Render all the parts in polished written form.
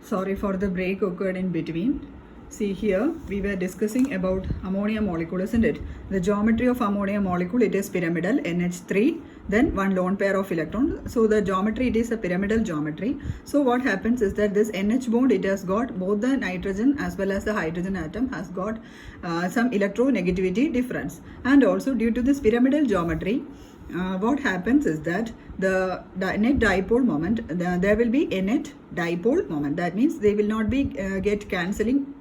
Sorry for the break occurred in between. See here, we were discussing about ammonia molecule, isn't it? The geometry of ammonia molecule, it is pyramidal, NH3, then one lone pair of electrons. So the geometry, it is a pyramidal geometry. So what happens is that this NH bond, it has got both the nitrogen as well as the hydrogen atom has got some electronegativity difference. And also due to this pyramidal geometry, what happens is that the net dipole moment, there will be a net dipole moment. That means they will not be get cancelling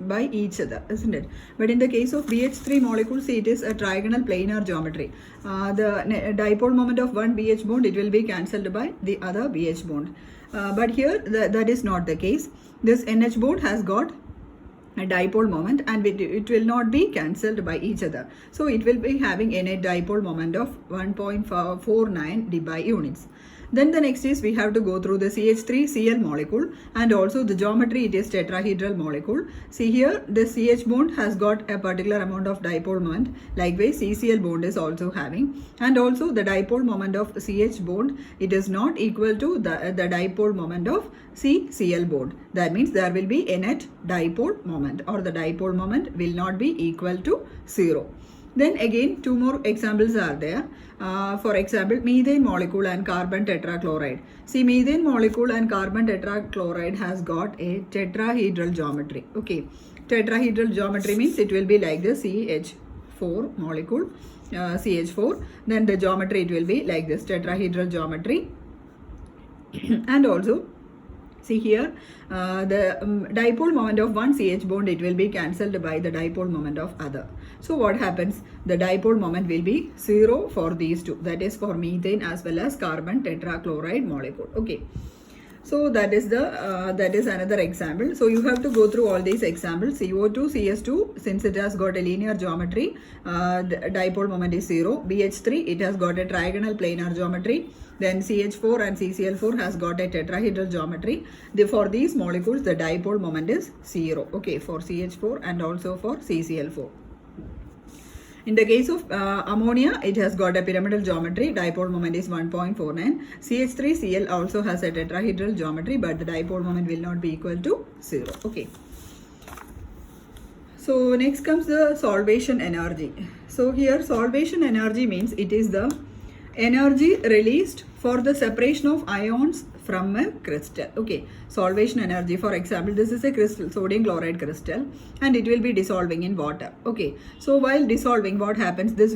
by each other, isn't it? But in the case of BH3 molecules, it is a trigonal planar geometry. The dipole moment of one BH bond, it will be cancelled by the other BH bond. But here that is not the case. This NH bond has got a dipole moment and it will not be cancelled by each other. So it will be having a net dipole moment of 1.49 dBi units. Then the next is we have to go through the CH3Cl molecule and also the geometry, it is tetrahedral molecule. See here, the CH bond has got a particular amount of dipole moment. Likewise, CCl bond is also having, and also the dipole moment of CH bond, it is not equal to the dipole moment of CCl bond. That means there will be a net dipole moment, or the dipole moment will not be equal to 0. Then again, two more examples are there. For example, methane molecule and carbon tetrachloride. See, methane molecule and carbon tetrachloride has got a tetrahedral geometry. Okay, tetrahedral geometry means it will be like the CH4 molecule, CH4. Then the geometry, it will be like this tetrahedral geometry. And also, see here, the dipole moment of one CH bond, it will be cancelled by the dipole moment of other. So what happens? The dipole moment will be 0 for these two. That is for methane as well as carbon tetrachloride molecule. Okay. So that is another example. So you have to go through all these examples. CO2, CS2, since it has got a linear geometry, the dipole moment is 0. BH3, it has got a trigonal planar geometry. Then CH4 and CCl4 has got a tetrahedral geometry. For these molecules, the dipole moment is 0. Okay, for CH4 and also for CCl4. In the case of ammonia, it has got a pyramidal geometry. Dipole moment is 1.49. CH3Cl also has a tetrahedral geometry, but the dipole moment will not be equal to 0. Okay. So next comes the solvation energy. So here solvation energy means it is the energy released for the separation of ions from a crystal. Okay, solvation energy, for example, this is a crystal, sodium chloride crystal, and it will be dissolving in water. Okay, so while dissolving, what happens? This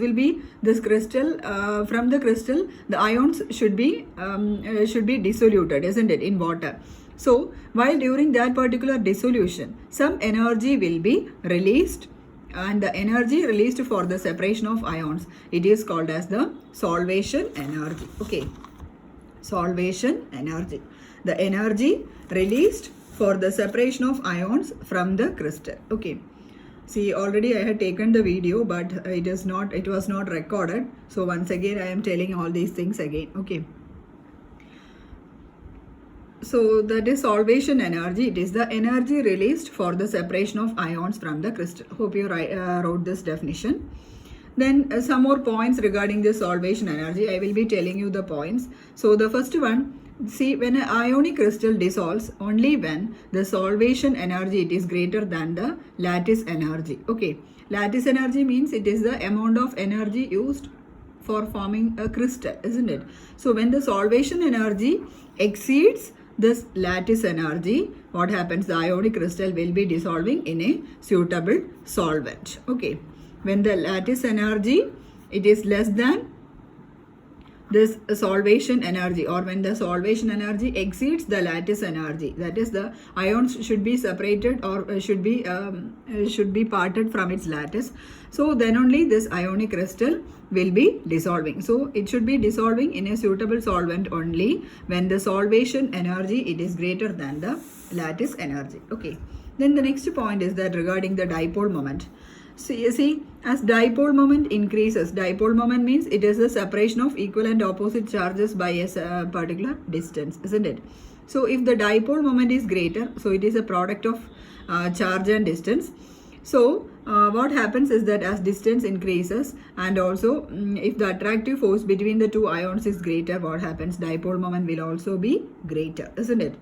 crystal, from the crystal, the ions should be dissoluted, isn't it, in water. So while during that particular dissolution, some energy will be released, and the energy released for the separation of ions, it is called as the solvation energy. Okay, solvation energy, the energy released for the separation of ions from the crystal. Okay, see, already I had taken the video, but it was not recorded. So once again I am telling all these things again. Okay, so that is solvation energy. It is the energy released for the separation of ions from the crystal. Hope you wrote this definition. Then some more points regarding the solvation energy. I will be telling you the points. So the first one, see, when an ionic crystal dissolves, only when the solvation energy, it is greater than the lattice energy. Okay, lattice energy means it is the amount of energy used for forming a crystal, isn't it? So when the solvation energy exceeds this lattice energy, what happens? The ionic crystal will be dissolving in a suitable solvent. Okay, when the lattice energy, it is less than this solvation energy, or when the solvation energy exceeds the lattice energy, that is, the ions should be separated or should be parted from its lattice. So then only this ionic crystal will be dissolving. So it should be dissolving in a suitable solvent only when the solvation energy, it is greater than the lattice energy. Okay, then the next point is that regarding the dipole moment. So you see, as dipole moment increases, dipole moment means it is the separation of equal and opposite charges by a particular distance, isn't it? So if the dipole moment is greater, so it is a product of charge and distance. So what happens is that as distance increases, and also if the attractive force between the two ions is greater, what happens? Dipole moment will also be greater, isn't it?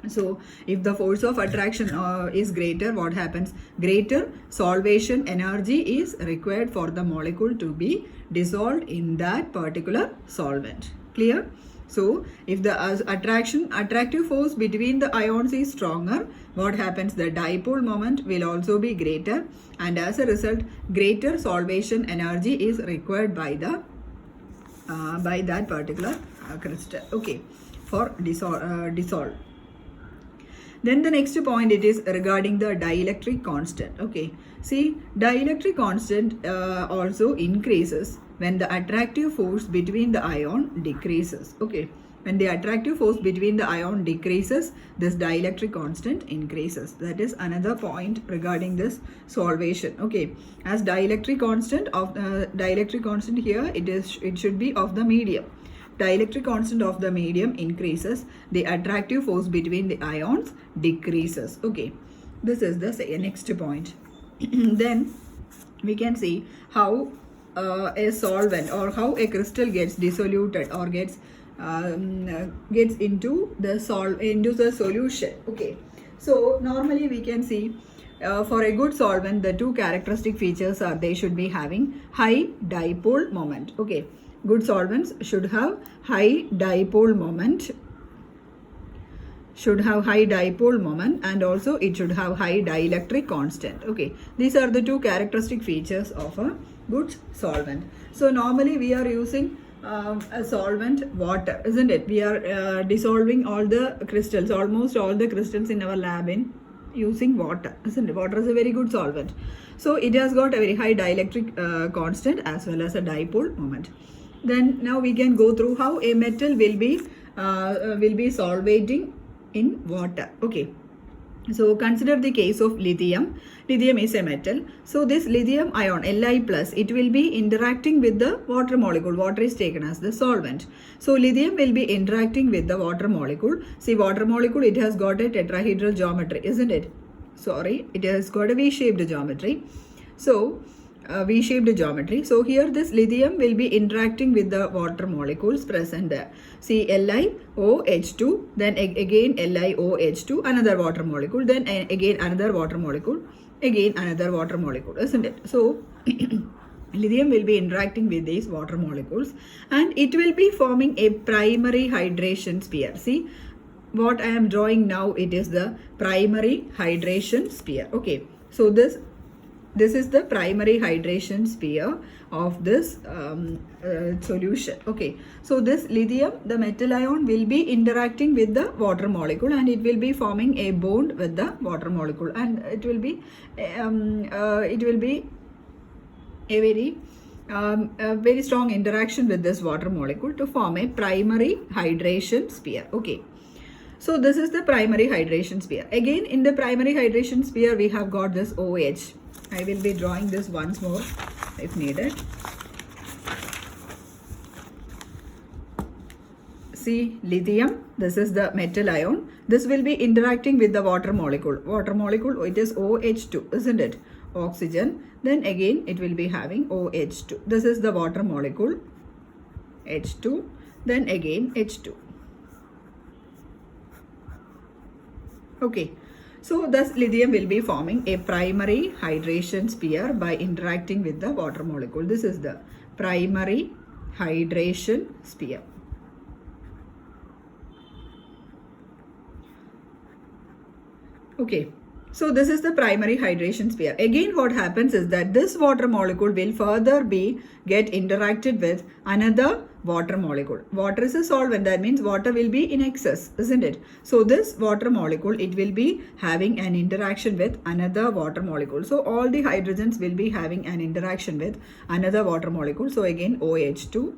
So if the force of attraction is greater, what happens? Greater solvation energy is required for the molecule to be dissolved in that particular solvent. Clear? So if the attractive force between the ions is stronger, what happens? The dipole moment will also be greater, and as a result, greater solvation energy is required by the by that particular crystal. Okay, for dissolve. Then the next point, it is regarding the dielectric constant. Okay, see, dielectric constant also increases when the attractive force between the ion decreases. Okay, when the attractive force between the ion decreases, this dielectric constant increases. That is another point regarding this solvation. Okay, as dielectric constant here, it should be of the medium. Dielectric constant of the medium increases, the attractive force between the ions decreases. Okay, this is the next point. Then we can see how a solvent or how a crystal gets dissoluted or gets into the solution. Okay, so normally we can see for a good solvent, the two characteristic features are they should be having high dipole moment. Okay, good solvents should have high dipole moment, and also it should have high dielectric constant. Okay, these are the two characteristic features of a good solvent. So normally we are using a solvent water, isn't it? We are dissolving all the crystals, almost all the crystals in our lab in using water, isn't it? Water is a very good solvent. So it has got a very high dielectric constant as well as a dipole moment. Then now we can go through how a metal will be solvating in water. Okay, so consider the case of lithium. Lithium is a metal. So this lithium ion Li plus, it will be interacting with the water molecule. Water is taken as the solvent. So lithium will be interacting with the water molecule. See, water molecule, it has got a tetrahedral geometry, isn't it? Sorry, it has got a V-shaped geometry. So V-shaped geometry. So here this lithium will be interacting with the water molecules present there. See, LiOH2, then again LiOH2, another water molecule, then again another water molecule, again another water molecule, isn't it? So lithium will be interacting with these water molecules and it will be forming a primary hydration sphere. See, what I am drawing now, it is the primary hydration sphere. Okay, so this is the primary hydration sphere of this solution. Okay, so this lithium, the metal ion, will be interacting with the water molecule and it will be forming a bond with the water molecule, and it will be a very strong interaction with this water molecule to form a primary hydration sphere. Okay, so this is the primary hydration sphere. Again, in the primary hydration sphere, we have got this OH. I will be drawing this once more if needed. See, lithium, this is the metal ion. This will be interacting with the water molecule. Water molecule, it is OH2, isn't it? Oxygen. Then again, it will be having OH2. This is the water molecule, H2. Then again, H2. Okay. So thus lithium will be forming a primary hydration sphere by interacting with the water molecule. This is the primary hydration sphere. Okay, so this is the primary hydration sphere. Again, what happens is that this water molecule will further get interacted with another water molecule. Water is a solvent, that means water will be in excess, isn't it? So this water molecule, it will be having an interaction with another water molecule. So all the hydrogens will be having an interaction with another water molecule. So again OH2,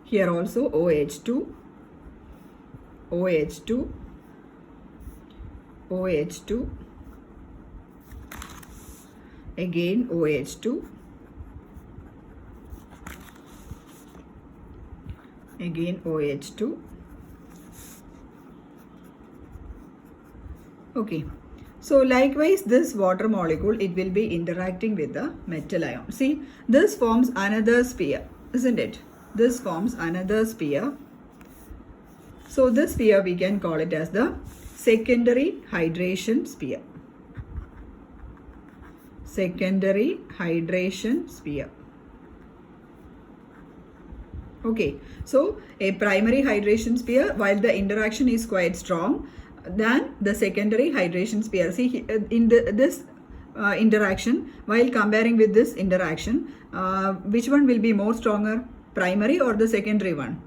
here also OH2, OH2, OH2, again OH2, again OH2. Okay, so likewise this water molecule, it will be interacting with the metal ion. See, this forms another sphere, isn't it? This forms another sphere. So this sphere we can call it as the secondary hydration sphere. Secondary hydration sphere. Okay, so a primary hydration sphere, while the interaction is quite strong than the secondary hydration sphere. See, in this interaction, while comparing with this interaction, which one will be more stronger, primary or the secondary one?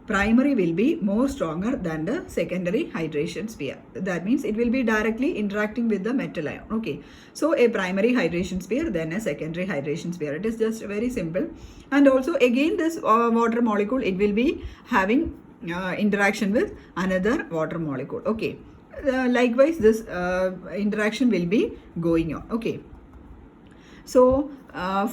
Primary will be more stronger than the secondary hydration sphere. That means it will be directly interacting with the metal ion. Okay, so a primary hydration sphere, then a secondary hydration sphere. It is just very simple. And also again this water molecule, it will be having interaction with another water molecule. Okay, likewise this interaction will be going on. Okay, so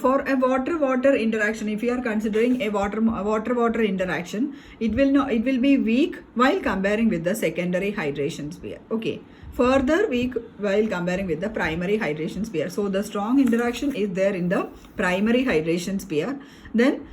for a water-water interaction, if you are considering a water-water interaction, it will be weak while comparing with the secondary hydration sphere. Okay, further weak while comparing with the primary hydration sphere. So the strong interaction is there in the primary hydration sphere, then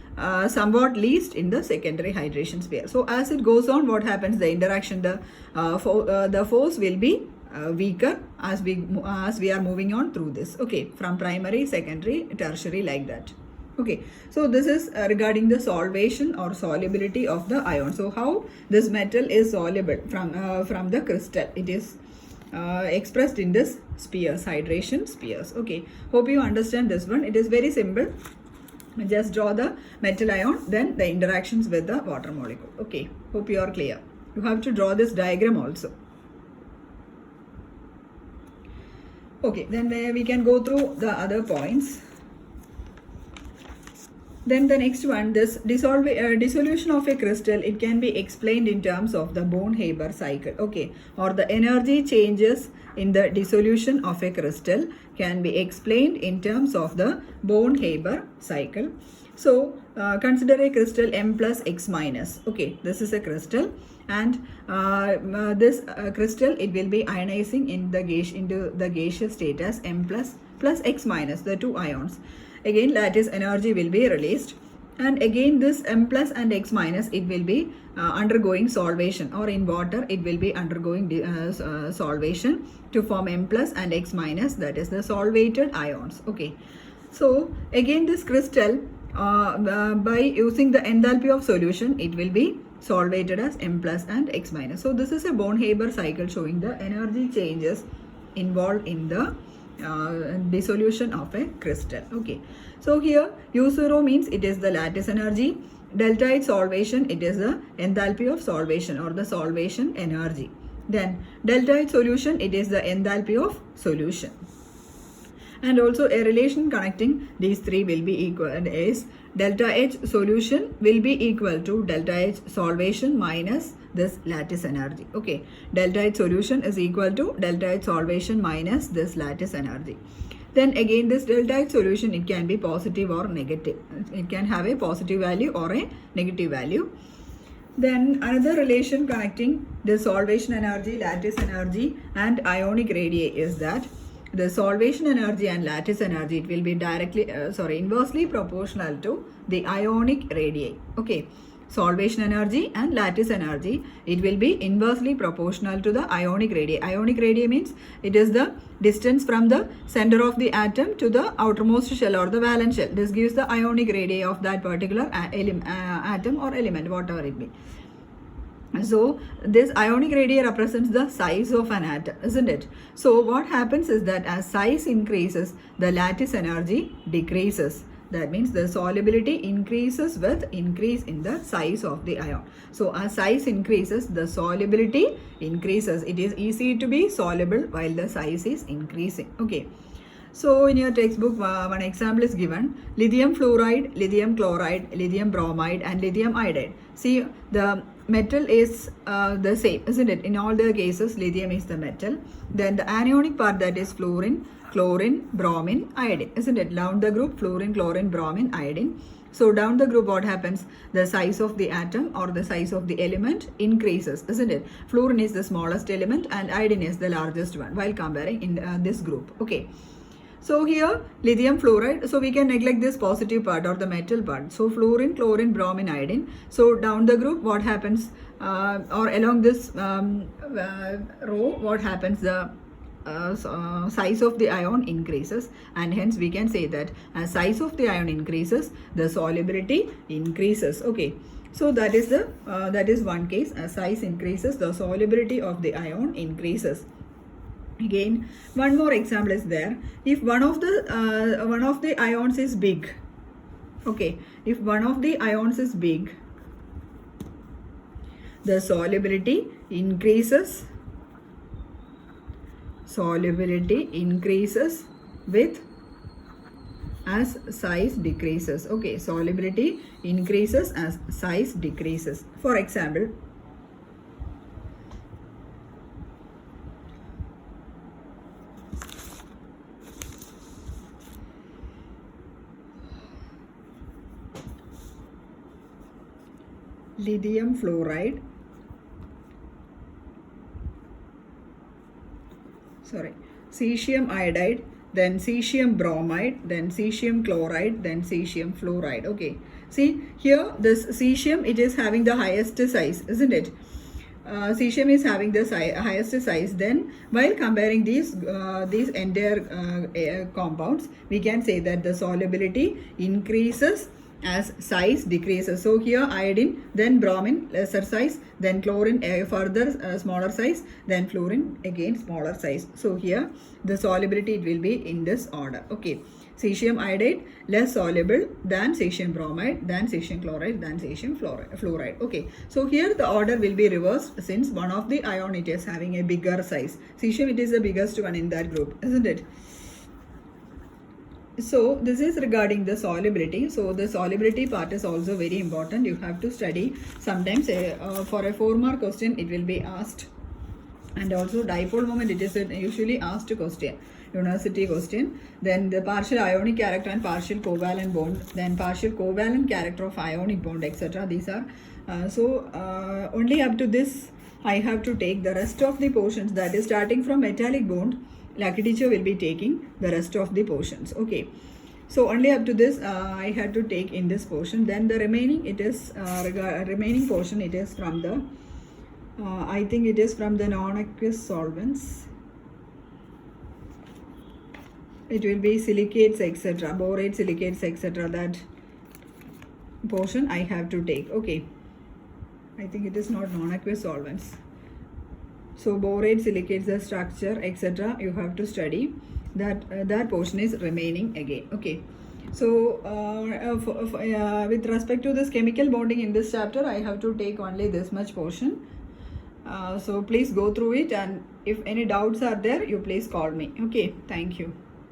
somewhat least in the secondary hydration sphere. So as it goes on, what happens? The interaction, the force will be weaker as we are moving on through this. Okay, from primary, secondary, tertiary, like that. Okay, so this is regarding the solvation or solubility of the ion. So how this metal is soluble from the crystal? It is expressed in this spheres, hydration spheres. Okay, hope you understand this one. It is very simple. Just draw the metal ion, then the interactions with the water molecule. Okay, hope you are clear. You have to draw this diagram also. Okay, then we can go through the other points. Then the next one, this dissolution of a crystal, it can be explained in terms of the Born-Haber cycle. Okay, or the energy changes in the dissolution of a crystal can be explained in terms of the Born-Haber cycle. So consider a crystal M plus X minus. Okay, this is a crystal, and this crystal, it will be ionizing into the gaseous state as M plus X minus, the two ions. Again, lattice energy will be released, and again this M plus and X minus, it will be undergoing solvation, or in water it will be undergoing solvation to form M plus and X minus, that is the solvated ions. Okay, so again this crystal, by using the enthalpy of solution, it will be solvated as M plus and X minus. So this is a Born-Haber cycle showing the energy changes involved in the dissolution of a crystal. Okay, so here U0 means it is the lattice energy, delta H solvation, it is the enthalpy of solvation or the solvation energy. Then delta H solution, it is the enthalpy of solution. And also a relation connecting these three will be equal, and is delta H solution will be equal to delta H solvation minus this lattice energy. Okay, delta H solution is equal to delta H solvation minus this lattice energy. Then again this delta H solution, it can be positive or negative. It can have a positive value or a negative value. Then another relation connecting the solvation energy, lattice energy and ionic radii is that the solvation energy and lattice energy, it will be inversely proportional to the ionic radii. Okay, solvation energy and lattice energy, it will be inversely proportional to the ionic radii. Ionic radii means it is the distance from the center of the atom to the outermost shell or the valence shell. This gives the ionic radii of that particular atom or element, whatever it be. So this ionic radii represents the size of an atom, isn't it? So what happens is that as size increases, the lattice energy decreases. That means the solubility increases with increase in the size of the ion. So as size increases, the solubility increases. It is easy to be soluble while the size is increasing. Okay. So in your textbook, one example is given: lithium fluoride, lithium chloride, lithium bromide and lithium iodide. See, the metal is the same, isn't it? In all the cases, lithium is the metal. Then the anionic part, that is fluorine, chlorine, bromine, iodine, isn't it? Down the group, fluorine, chlorine, bromine, iodine. So down the group, what happens? The size of the atom or the size of the element increases, isn't it? Fluorine is the smallest element and iodine is the largest one while comparing in this group. Okay. So here lithium fluoride, so we can neglect this positive part or the metal part. So fluorine, chlorine, bromine, iodine. So down the group what happens or along this row what happens, the size of the ion increases, and hence we can say that as size of the ion increases the solubility increases. Okay, so that is one case. As size increases the solubility of the ion increases. Again, one more example is there. If one of the ions is big, okay, if one of the ions is big, the solubility increases. Solubility increases with as size decreases. Okay, solubility increases as size decreases. For example, lithium fluoride, cesium iodide, then cesium bromide, then cesium chloride, then cesium fluoride. Okay, see here this cesium, it is having the highest size, isn't it? Cesium is having the highest size. Then while comparing these entire compounds, we can say that the solubility increases as size decreases. So here iodine, then bromine lesser size, then chlorine further smaller size, then fluorine again smaller size. So here the solubility it will be in this order. Okay, cesium iodide less soluble than cesium bromide, than cesium chloride, than cesium fluoride. Okay, so here the order will be reversed since one of the ion it is having a bigger size. Cesium, it is the biggest one in that group, isn't it? So this is regarding the solubility. So the solubility part is also very important. You have to study. Sometimes for a 4-mark question it will be asked, and also dipole moment it is usually asked question, university question. Then the partial ionic character and partial covalent bond, then partial covalent character of ionic bond, etc. These are only up to this I have to take. The rest of the portions, that is starting from metallic bond, lucky teacher will be taking the rest of the portions. Okay, so only up to this I had to take in this portion. Then the remaining, it is remaining portion, it is from the I think it is from the non-aqueous solvents. It will be silicates, etc., borate, silicates, etc. That portion I have to take. Okay, I think it is not non-aqueous solvents. So borate, silicates, the structure, etc. you have to study. That portion is remaining again. Okay, so with respect to this chemical bonding in this chapter, I have to take only this much portion. So please go through it, and if any doubts are there, you please call me. Okay, thank you.